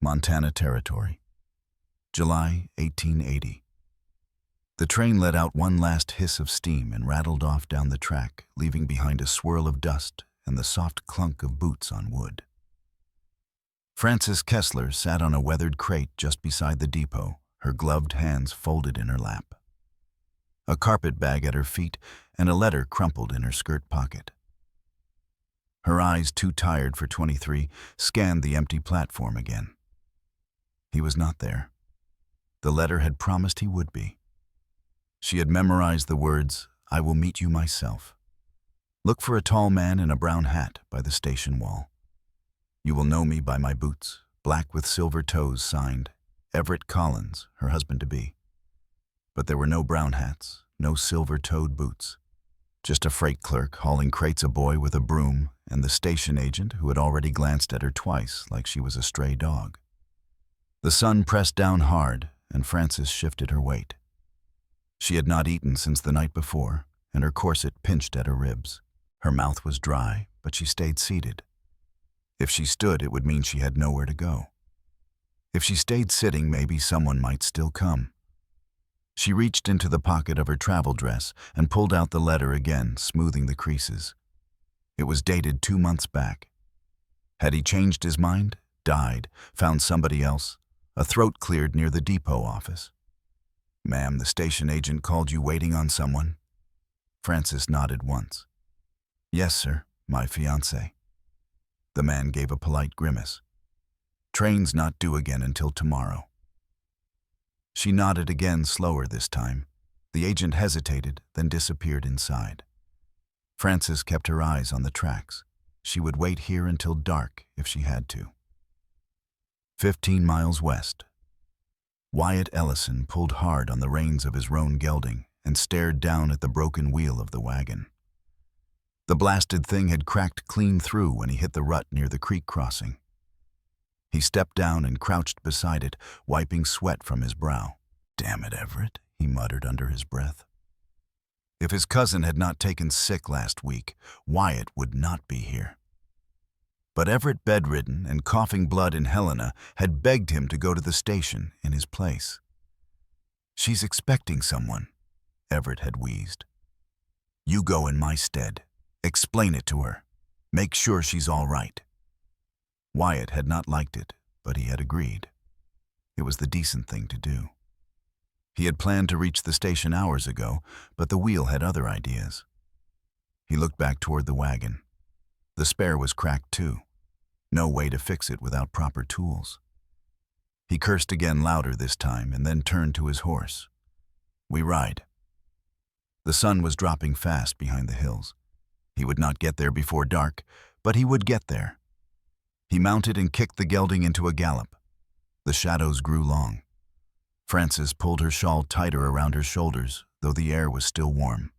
Montana Territory, July 1880. The train let out one last hiss of steam and rattled off down the track, leaving behind a swirl of dust and the soft clunk of boots on wood. Frances Kessler sat on a weathered crate just beside the depot, her gloved hands folded in her lap. A carpet bag at her feet and a letter crumpled in her skirt pocket. Her eyes, too tired for 23, scanned the empty platform again. He was not there. The letter had promised he would be. She had memorized the words, "I will meet you myself. Look for a tall man in a brown hat by the station wall. You will know me by my boots, black with silver toes, signed, Everett Collins, her husband-to-be." But there were no brown hats, no silver-toed boots. Just a freight clerk hauling crates, a boy with a broom, and the station agent who had already glanced at her twice like she was a stray dog. The sun pressed down hard, and Frances shifted her weight. She had not eaten since the night before, and her corset pinched at her ribs. Her mouth was dry, but she stayed seated. If she stood, it would mean she had nowhere to go. If she stayed sitting, maybe someone might still come. She reached into the pocket of her travel dress and pulled out the letter again, smoothing the creases. It was dated 2 months back. Had he changed his mind, died, found somebody else? A throat cleared near the depot office. "Ma'am, the station agent called you waiting on someone?" Frances nodded once. "Yes, sir, my fiancé." The man gave a polite grimace. "Train's not due again until tomorrow." She nodded again, slower this time. The agent hesitated, then disappeared inside. Frances kept her eyes on the tracks. She would wait here until dark if she had to. 15 miles west. Wyatt Ellison pulled hard on the reins of his roan gelding and stared down at the broken wheel of the wagon. The blasted thing had cracked clean through when he hit the rut near the creek crossing. He stepped down and crouched beside it, wiping sweat from his brow. "Damn it, Everett," he muttered under his breath. If his cousin had not taken sick last week, Wyatt would not be here. But Everett, bedridden and coughing blood in Helena, had begged him to go to the station in his place. "She's expecting someone," Everett had wheezed. "You go in my stead. Explain it to her. Make sure she's all right." Wyatt had not liked it, but he had agreed. It was the decent thing to do. He had planned to reach the station hours ago, but the wheel had other ideas. He looked back toward the wagon. The spare was cracked too. No way to fix it without proper tools. He cursed again, louder this time, and then turned to his horse. "We ride." The sun was dropping fast behind the hills. He would not get there before dark, but he would get there. He mounted and kicked the gelding into a gallop. The shadows grew long. Frances pulled her shawl tighter around her shoulders, though the air was still warm.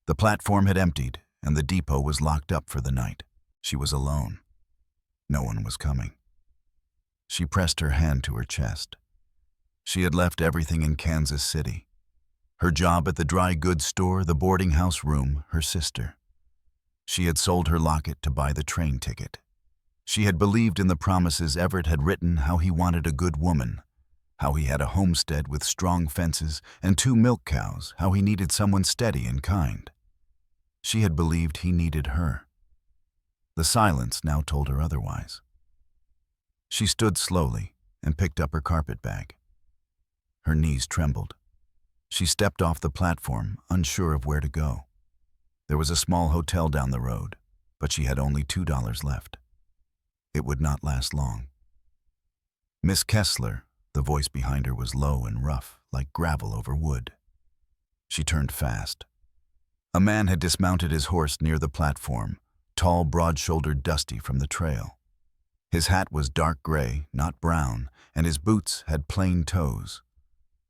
The platform had emptied, and the depot was locked up for the night. She was alone. No one was coming. She pressed her hand to her chest. She had left everything in Kansas City. Her job at the dry goods store, the boarding house room, her sister. She had sold her locket to buy the train ticket. She had believed in the promises Everett had written, how he wanted a good woman, how he had a homestead with strong fences and 2 milk cows, how he needed someone steady and kind. She had believed he needed her. The silence now told her otherwise. She stood slowly and picked up her carpet bag. Her knees trembled. She stepped off the platform, unsure of where to go. There was a small hotel down the road, but she had only $2 left. It would not last long. "Miss Kessler," the voice behind her was low and rough, like gravel over wood. She turned fast. A man had dismounted his horse near the platform, tall, broad-shouldered, dusty from the trail. His hat was dark gray, not brown, and his boots had plain toes.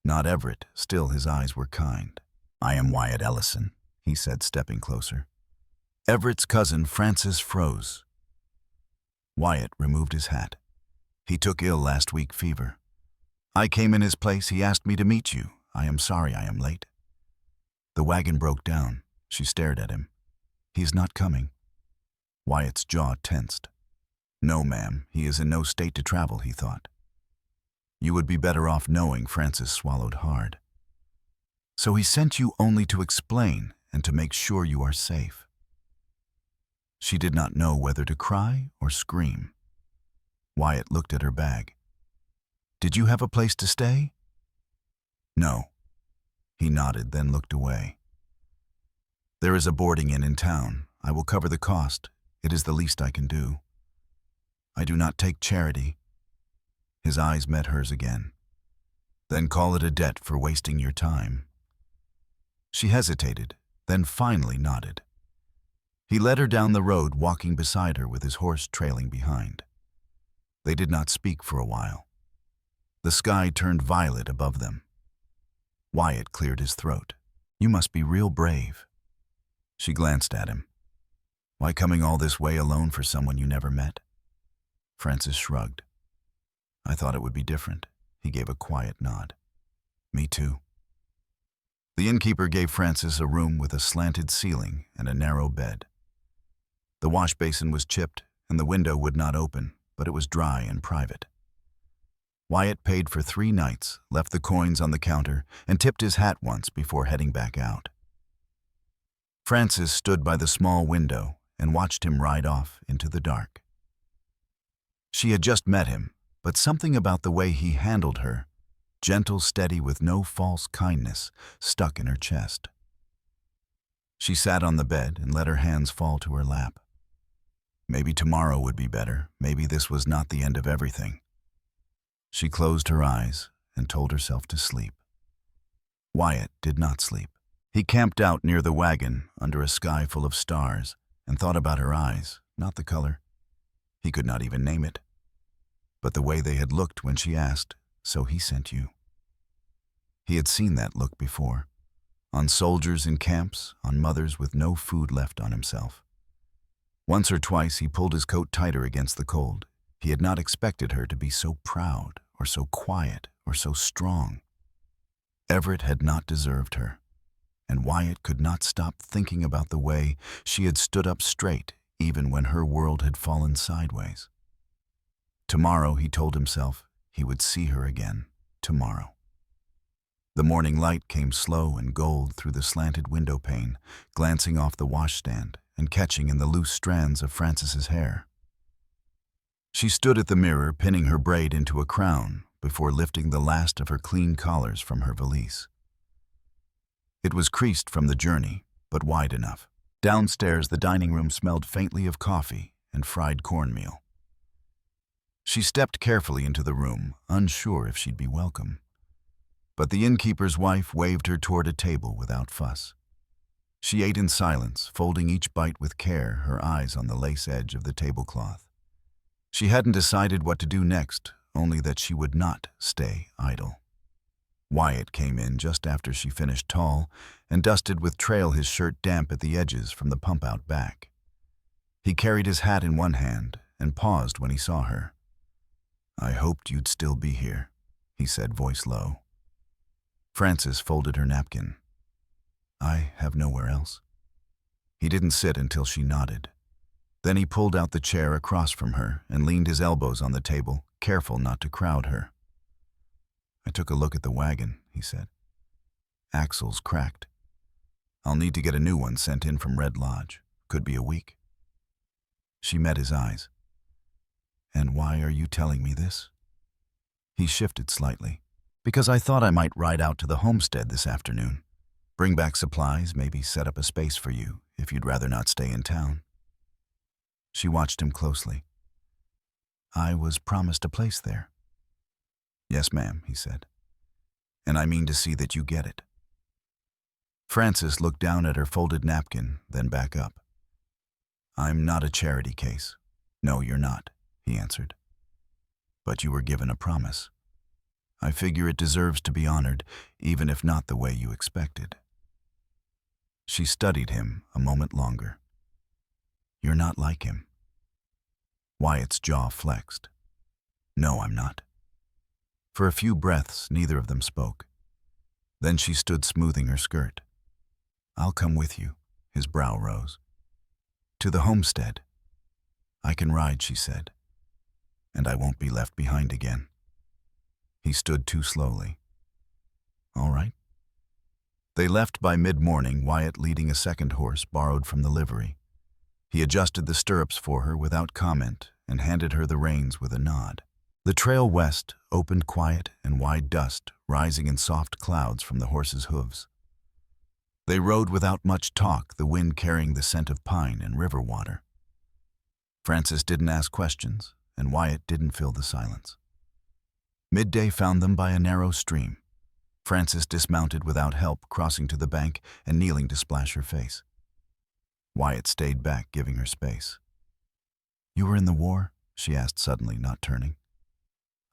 Not Everett, still his eyes were kind. "I am Wyatt Ellison," he said, stepping closer. Everett's cousin, Frances, froze. Wyatt removed his hat. "He took ill last week, fever. I came in his place. He asked me to meet you. I am sorry I am late." The wagon broke down. She stared at him. "He is not coming." Wyatt's jaw tensed. "No, ma'am, he is in no state to travel," he thought. You would be better off knowing. Francis swallowed hard. So he sent you only to explain and to make sure you are safe. She did not know whether to cry or scream. Wyatt looked at her bag. Did you have a place to stay? No. He nodded, then looked away. There is a boarding inn in town. I will cover the cost. It is the least I can do. I do not take charity. His eyes met hers again. Then call it a debt for wasting your time. She hesitated, then finally nodded. He led her down the road, walking beside her with his horse trailing behind. They did not speak for a while. The sky turned violet above them. Wyatt cleared his throat. You must be real brave. She glanced at him. Why coming all this way alone for someone you never met? Francis shrugged. I thought it would be different. He gave a quiet nod. Me too. The innkeeper gave Francis a room with a slanted ceiling and a narrow bed. The wash basin was chipped and the window would not open, but it was dry and private. Wyatt paid for 3 nights, left the coins on the counter, and tipped his hat once before heading back out. Francis stood by the small window and watched him ride off into the dark. She had just met him, but something about the way he handled her, gentle, steady, with no false kindness, stuck in her chest. She sat on the bed and let her hands fall to her lap. Maybe tomorrow would be better. Maybe this was not the end of everything. She closed her eyes and told herself to sleep. Wyatt did not sleep. He camped out near the wagon under a sky full of stars and thought about her eyes, not the color. He could not even name it. But the way they had looked when she asked, "So he sent you." He had seen that look before, on soldiers in camps, on mothers with no food left on himself. Once or twice he pulled his coat tighter against the cold. He had not expected her to be so proud, or so quiet, or so strong. Everett had not deserved her, and Wyatt could not stop thinking about the way she had stood up straight even when her world had fallen sideways. Tomorrow, he told himself, he would see her again. Tomorrow. The morning light came slow and gold through the slanted window pane, glancing off the washstand and catching in the loose strands of Francis's hair. She stood at the mirror, pinning her braid into a crown before lifting the last of her clean collars from her valise. It was creased from the journey, but wide enough. Downstairs, the dining room smelled faintly of coffee and fried cornmeal. She stepped carefully into the room, unsure if she'd be welcome. But the innkeeper's wife waved her toward a table without fuss. She ate in silence, folding each bite with care, her eyes on the lace edge of the tablecloth. She hadn't decided what to do next, only that she would not stay idle. Wyatt came in just after she finished tall and dusted with trail, his shirt damp at the edges from the pump out back. He carried his hat in one hand and paused when he saw her. I hoped you'd still be here, he said, voice low. Francis folded her napkin. I have nowhere else. He didn't sit until she nodded. Then he pulled out the chair across from her and leaned his elbows on the table, careful not to crowd her. I took a look at the wagon, he said. Axle's cracked. I'll need to get a new one sent in from Red Lodge. Could be a week. She met his eyes. And why are you telling me this? He shifted slightly. Because I thought I might ride out to the homestead this afternoon. Bring back supplies, maybe set up a space for you, if you'd rather not stay in town. She watched him closely. I was promised a place there. Yes, ma'am, he said. And I mean to see that you get it. Francis looked down at her folded napkin, then back up. I'm not a charity case. No, you're not, he answered. But you were given a promise. I figure it deserves to be honored, even if not the way you expected. She studied him a moment longer. You're not like him. Wyatt's jaw flexed. No, I'm not. For a few breaths, neither of them spoke. Then she stood smoothing her skirt. I'll come with you, his brow rose. To the homestead. I can ride, she said. And I won't be left behind again. He stood too slowly. All right. They left by mid-morning, Wyatt leading a second horse borrowed from the livery. He adjusted the stirrups for her without comment and handed her the reins with a nod. The trail west opened quiet and wide dust rising in soft clouds from the horses' hooves. They rode without much talk, the wind carrying the scent of pine and river water. Francis didn't ask questions, and Wyatt didn't fill the silence. Midday found them by a narrow stream. Francis dismounted without help, crossing to the bank and kneeling to splash her face. Wyatt stayed back, giving her space. "You were in the war?" she asked suddenly, not turning.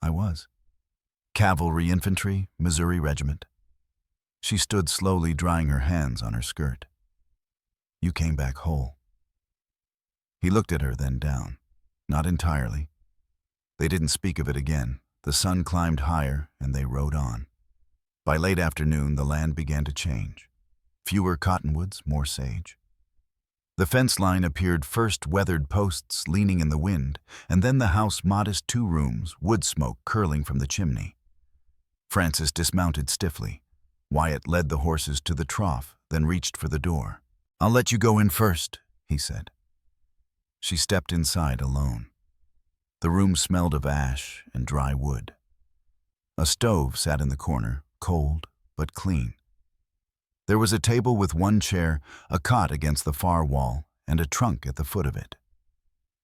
"I was. Cavalry infantry, Missouri regiment." She stood slowly, drying her hands on her skirt. "You came back whole." He looked at her, then down. Not entirely. They didn't speak of it again. The sun climbed higher, and they rode on. By late afternoon, the land began to change. Fewer cottonwoods, more sage. The fence line appeared, first weathered posts leaning in the wind, and then the house, modest 2 rooms, wood smoke curling from the chimney. Francis dismounted stiffly. Wyatt led the horses to the trough, then reached for the door. "I'll let you go in first," he said. She stepped inside alone. The room smelled of ash and dry wood. A stove sat in the corner, cold but clean. There was a table with 1 chair, a cot against the far wall, and a trunk at the foot of it.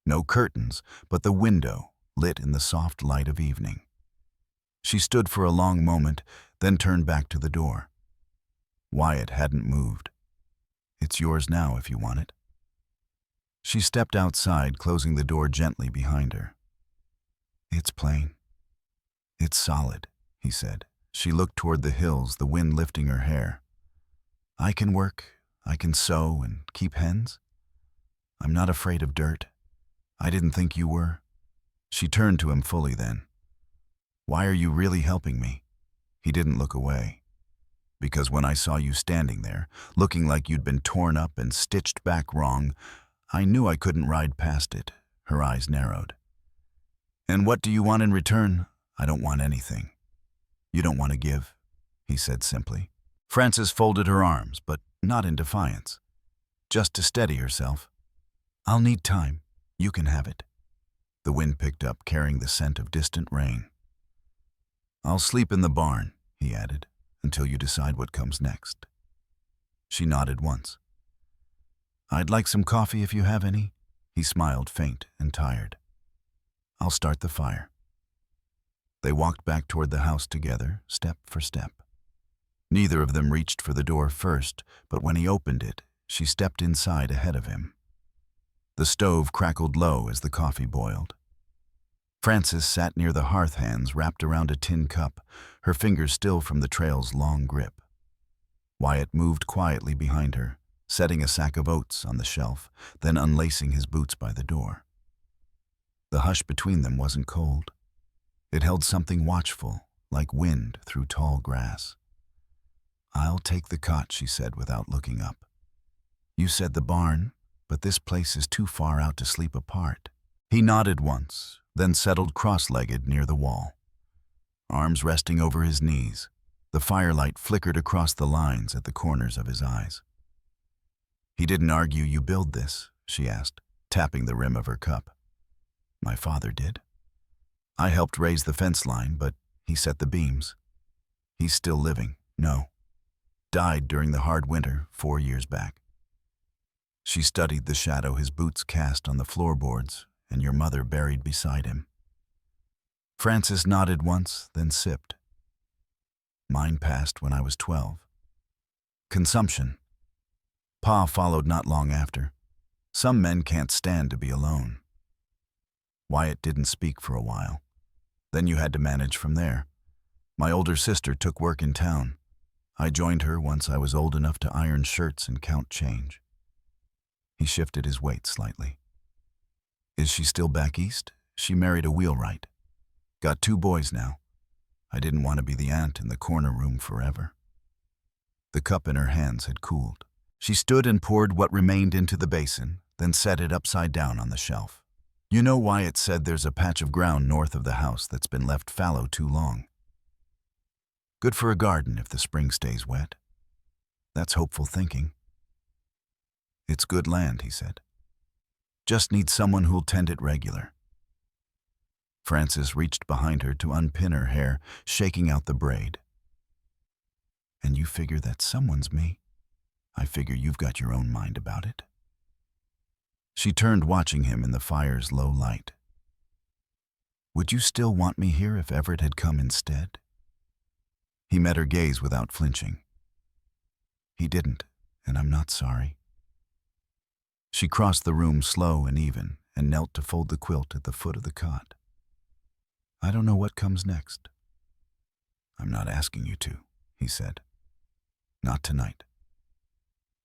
No curtains, but the window, lit in the soft light of evening. She stood for a long moment, then turned back to the door. Wyatt hadn't moved. "It's yours now if you want it." She stepped outside, closing the door gently behind her. "It's plain. It's solid," he said. She looked toward the hills, the wind lifting her hair. "I can work, I can sew and keep hens. I'm not afraid of dirt. I didn't think you were." She turned to him fully then. "Why are you really helping me?" He didn't look away. "Because when I saw you standing there, looking like you'd been torn up and stitched back wrong, I knew I couldn't ride past it." Her eyes narrowed. "And what do you want in return?" "I don't want anything." "You don't want to give?" he said simply. Francis folded her arms, but not in defiance. Just to steady herself. "I'll need time. You can have it." The wind picked up, carrying the scent of distant rain. "I'll sleep in the barn," he added, "until you decide what comes next." She nodded once. "I'd like some coffee if you have any." He smiled, faint and tired. "I'll start the fire." They walked back toward the house together, step for step. Neither of them reached for the door first, but when he opened it, she stepped inside ahead of him. The stove crackled low as the coffee boiled. Francis sat near the hearth, hands wrapped around a tin cup, her fingers still from the trail's long grip. Wyatt moved quietly behind her, setting a sack of oats on the shelf, then unlacing his boots by the door. The hush between them wasn't cold. It held something watchful, like wind through tall grass. "I'll take the cot," she said without looking up. "You said the barn, but this place is too far out to sleep apart." He nodded once, then settled cross-legged near the wall. Arms resting over his knees, the firelight flickered across the lines at the corners of his eyes. "He didn't argue you build this?" she asked, tapping the rim of her cup. "My father did. I helped raise the fence line, but he set the beams. He's still living." "No. Died during the hard winter 4 years back." She studied the shadow his boots cast on the floorboards, and your mother buried beside him. Francis nodded once, then sipped. "Mine passed when I was 12. Consumption. Pa followed not long after. Some men can't stand to be alone." Wyatt didn't speak for a while. "Then you had to manage from there. My older sister took work in town. I joined her once I was old enough to iron shirts and count change." He shifted his weight slightly. "Is she still back east?" "She married a wheelwright. Got 2 boys now. I didn't want to be the aunt in the corner room forever." The cup in her hands had cooled. She stood and poured what remained into the basin, then set it upside down on the shelf. "You know Wyatt said there's a patch of ground north of the house that's been left fallow too long. Good for a garden if the spring stays wet. That's hopeful thinking. It's good land, he said. Just need someone who'll tend it regular. Frances reached behind her to unpin her hair, shaking out the braid. And you figure that someone's me? I figure you've got your own mind about it. She turned, watching him in the fire's low light. Would you still want me here if Everett had come instead? He met her gaze without flinching. He didn't, and I'm not sorry. She crossed the room slow and even and knelt to fold the quilt at the foot of the cot. I don't know what comes next. I'm not asking you to, he said. Not tonight.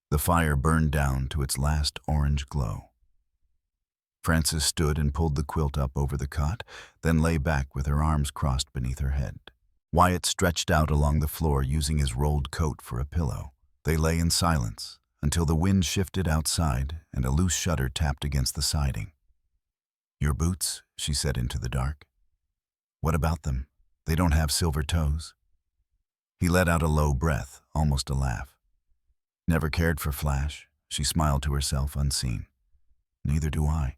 The fire burned down to its last orange glow. Frances stood and pulled the quilt up over the cot, then lay back with her arms crossed beneath her head. Wyatt stretched out along the floor using his rolled coat for a pillow. They lay in silence until the wind shifted outside and a loose shutter tapped against the siding. Your boots, she said into the dark. What about them? They don't have silver toes. He let out a low breath, almost a laugh. Never cared for flash, she smiled to herself unseen. Neither do I.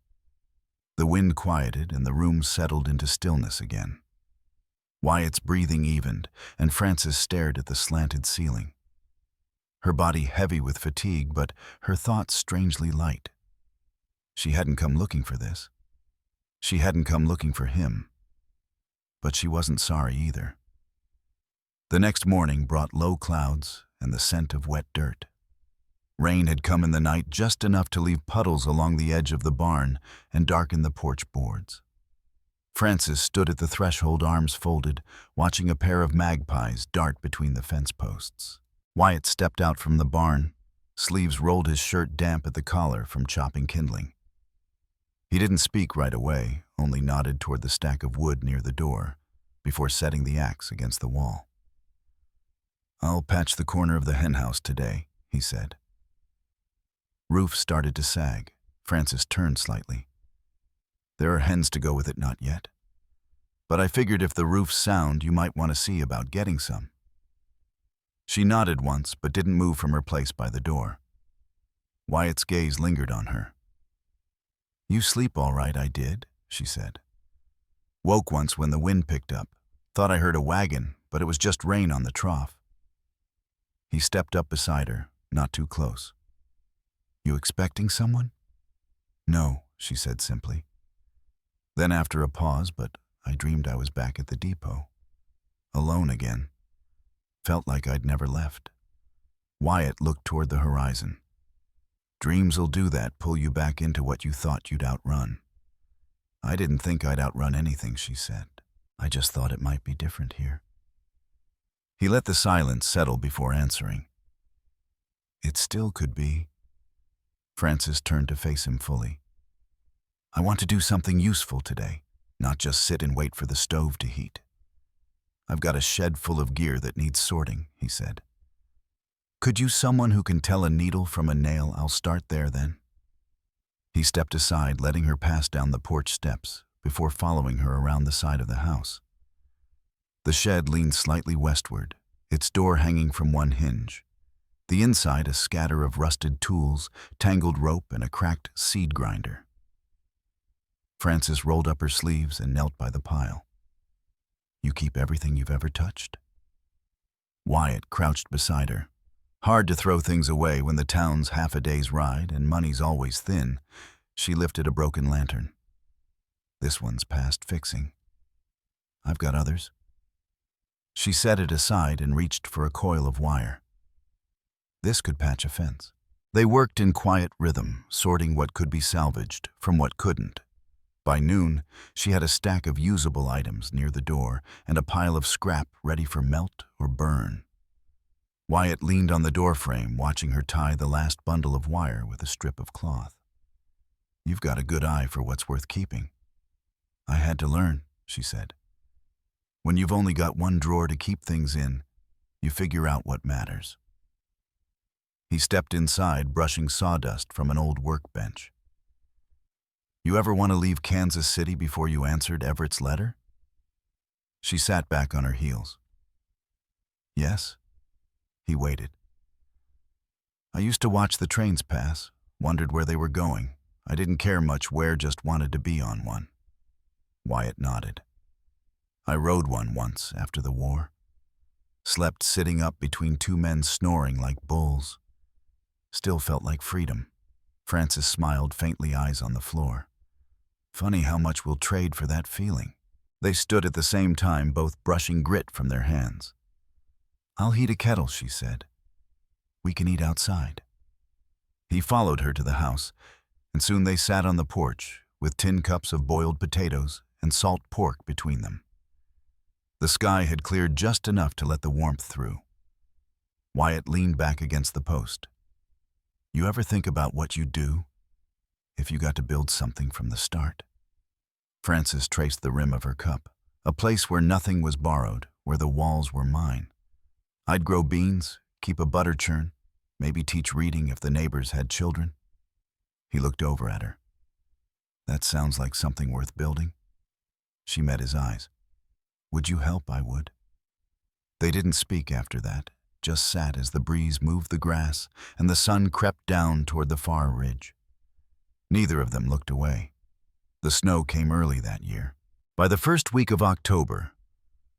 The wind quieted and the room settled into stillness again. Wyatt's breathing evened, and Frances stared at the slanted ceiling. Her body heavy with fatigue, but her thoughts strangely light. She hadn't come looking for this. She hadn't come looking for him. But she wasn't sorry either. The next morning brought low clouds and the scent of wet dirt. Rain had come in the night, just enough to leave puddles along the edge of the barn and darken the porch boards. Frances stood at the threshold, arms folded, watching a pair of magpies dart between the fence posts. Wyatt stepped out from the barn, sleeves rolled, his shirt damp at the collar from chopping kindling. He didn't speak right away, only nodded toward the stack of wood near the door, before setting the axe against the wall. I'll patch the corner of the henhouse today, he said. Roof started to sag. Frances turned slightly. There are hens to go with it, not yet. But I figured if the roof's sound, you might want to see about getting some. She nodded once, but didn't move from her place by the door. Wyatt's gaze lingered on her. You sleep all right, I did, she said. Woke once when the wind picked up. Thought I heard a wagon, but it was just rain on the trough. He stepped up beside her, not too close. You expecting someone? No, she said simply. Then after a pause, but I dreamed I was back at the depot. Alone again. Felt like I'd never left. Wyatt looked toward the horizon. Dreams'll do that, pull you back into what you thought you'd outrun. I didn't think I'd outrun anything, she said. I just thought it might be different here. He let the silence settle before answering. It still could be. Frances turned to face him fully. I want to do something useful today, not just sit and wait for the stove to heat. I've got a shed full of gear that needs sorting, he said. Could you someone who can tell a needle from a nail? I'll start there then. He stepped aside, letting her pass down the porch steps before following her around the side of the house. The shed leaned slightly westward, its door hanging from one hinge. The inside a scatter of rusted tools, tangled rope, and a cracked seed grinder. Frances rolled up her sleeves and knelt by the pile. You keep everything you've ever touched? Wyatt crouched beside her. Hard to throw things away when the town's half a day's ride and money's always thin. She lifted a broken lantern. This one's past fixing. I've got others. She set it aside and reached for a coil of wire. This could patch a fence. They worked in quiet rhythm, sorting what could be salvaged from what couldn't. By noon, she had a stack of usable items near the door and a pile of scrap ready for melt or burn. Wyatt leaned on the doorframe, watching her tie the last bundle of wire with a strip of cloth. You've got a good eye for what's worth keeping. I had to learn, she said. When you've only got one drawer to keep things in, you figure out what matters. He stepped inside, brushing sawdust from an old workbench. You ever want to leave Kansas City before you answered Everett's letter? She sat back on her heels. Yes? He waited. I used to watch the trains pass, wondered where they were going. I didn't care much where, just wanted to be on one. Wyatt nodded. I rode one once after the war. Slept sitting up between two men snoring like bulls. Still felt like freedom. Francis smiled faintly, eyes on the floor. Funny how much we'll trade for that feeling. They stood at the same time, both brushing grit from their hands. I'll heat a kettle, she said. We can eat outside. He followed her to the house, and soon they sat on the porch with tin cups of boiled potatoes and salt pork between them. The sky had cleared just enough to let the warmth through. Wyatt leaned back against the post. You ever think about what you'd do if you got to build something from the start? Frances traced the rim of her cup, a place where nothing was borrowed, where the walls were mine. I'd grow beans, keep a butter churn, maybe teach reading if the neighbors had children. He looked over at her. That sounds like something worth building. She met his eyes. Would you help? I would. They didn't speak after that, just sat as the breeze moved the grass and the sun crept down toward the far ridge. Neither of them looked away. The snow came early that year. By the first week of October,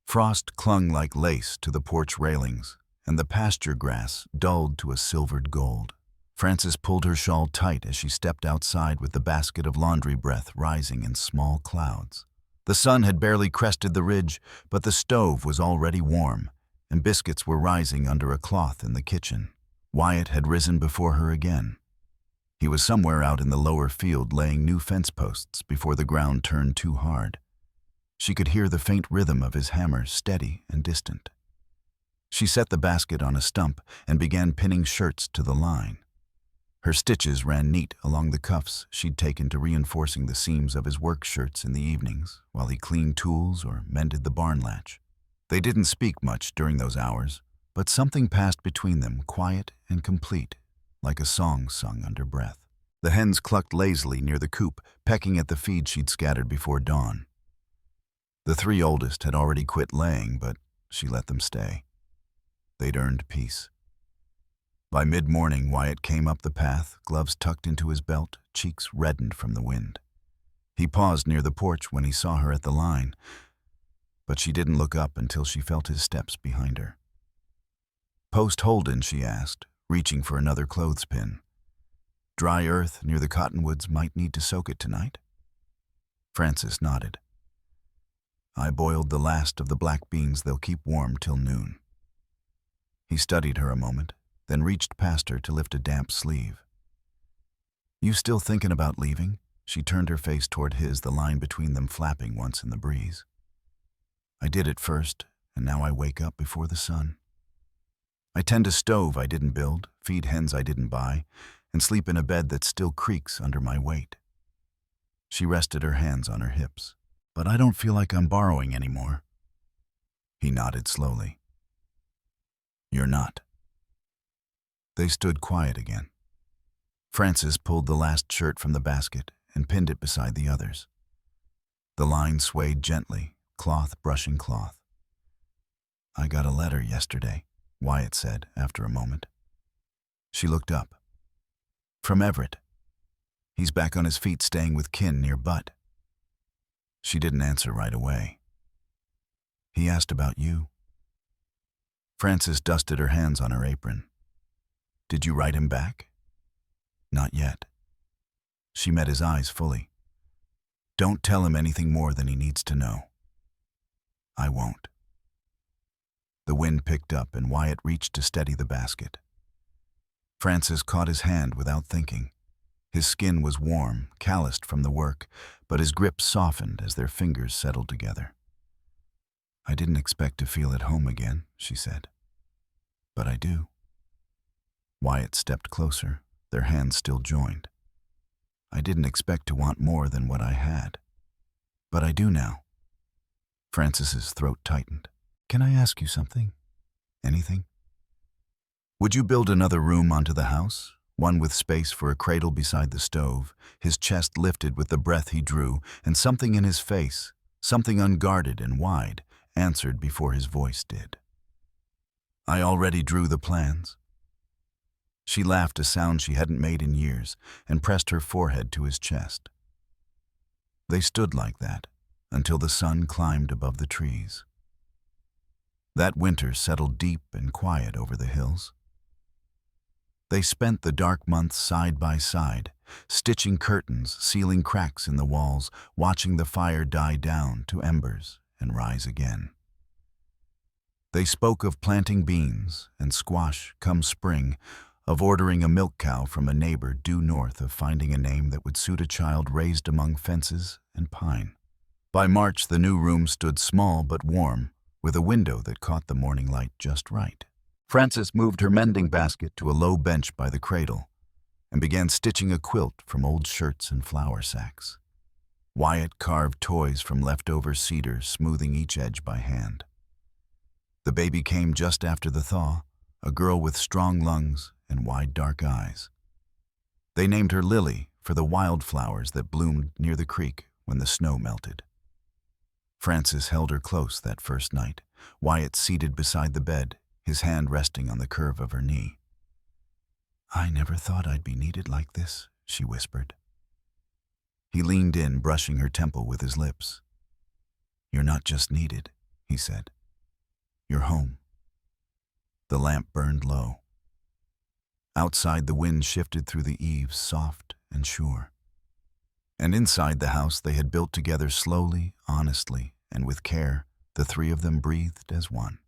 frost clung like lace to the porch railings, and the pasture grass dulled to a silvered gold. Frances pulled her shawl tight as she stepped outside with the basket of laundry breath rising in small clouds. The sun had barely crested the ridge, but the stove was already warm, and biscuits were rising under a cloth in the kitchen. Wyatt had risen before her again. He was somewhere out in the lower field laying new fence posts before the ground turned too hard. She could hear the faint rhythm of his hammer, steady and distant. She set the basket on a stump and began pinning shirts to the line. Her stitches ran neat along the cuffs she'd taken to reinforcing the seams of his work shirts in the evenings while he cleaned tools or mended the barn latch. They didn't speak much during those hours, but something passed between them, quiet and complete, like a song sung under breath. The hens clucked lazily near the coop, pecking at the feed she'd scattered before dawn. The three oldest had already quit laying, but she let them stay. They'd earned peace. By mid-morning, Wyatt came up the path, gloves tucked into his belt, cheeks reddened from the wind. He paused near the porch when he saw her at the line, but she didn't look up until she felt his steps behind her. Post Holden, she asked, reaching for another clothespin. Dry earth near the cottonwoods might need to soak it tonight. Frances nodded. I boiled the last of the black beans. They'll keep warm till noon. He studied her a moment, then reached past her to lift a damp sleeve. You still thinking about leaving? She turned her face toward his, the line between them flapping once in the breeze. I did at first, and now I wake up before the sun. I tend a stove I didn't build, feed hens I didn't buy, and sleep in a bed that still creaks under my weight. She rested her hands on her hips. But I don't feel like I'm borrowing anymore. He nodded slowly. You're not. They stood quiet again. Frances pulled the last shirt from the basket and pinned it beside the others. The line swayed gently, cloth brushing cloth. I got a letter yesterday, Wyatt said after a moment. She looked up. From Everett. He's back on his feet, staying with kin near Butt. She didn't answer right away. He asked about you. Frances dusted her hands on her apron. Did you write him back? Not yet. She met his eyes fully. Don't tell him anything more than he needs to know. I won't. The wind picked up and Wyatt reached to steady the basket. Frances caught his hand without thinking. His skin was warm, calloused from the work, but his grip softened as their fingers settled together. I didn't expect to feel at home again, she said. But I do. Wyatt stepped closer, their hands still joined. I didn't expect to want more than what I had. But I do now. Frances's throat tightened. Can I ask you something? Anything? Would you build another room onto the house? One with space for a cradle beside the stove, his chest lifted with the breath he drew, and something in his face, something unguarded and wide, answered before his voice did. I already drew the plans. She laughed, a sound she hadn't made in years, and pressed her forehead to his chest. They stood like that until the sun climbed above the trees. That winter settled deep and quiet over the hills. They spent the dark months side by side, stitching curtains, sealing cracks in the walls, watching the fire die down to embers and rise again. They spoke of planting beans and squash come spring, of ordering a milk cow from a neighbor due north, of finding a name that would suit a child raised among fences and pine. By March, the new room stood small but warm, with a window that caught the morning light just right. Frances moved her mending basket to a low bench by the cradle and began stitching a quilt from old shirts and flour sacks. Wyatt carved toys from leftover cedar, smoothing each edge by hand. The baby came just after the thaw, a girl with strong lungs and wide dark eyes. They named her Lily for the wildflowers that bloomed near the creek when the snow melted. Frances held her close that first night, Wyatt seated beside the bed, his hand resting on the curve of her knee. "I never thought I'd be needed like this," she whispered. He leaned in, brushing her temple with his lips. "You're not just needed," he said. "You're home." The lamp burned low. Outside, the wind shifted through the eaves, soft and sure. And inside the house they had built together, slowly, honestly, and with care, the three of them breathed as one.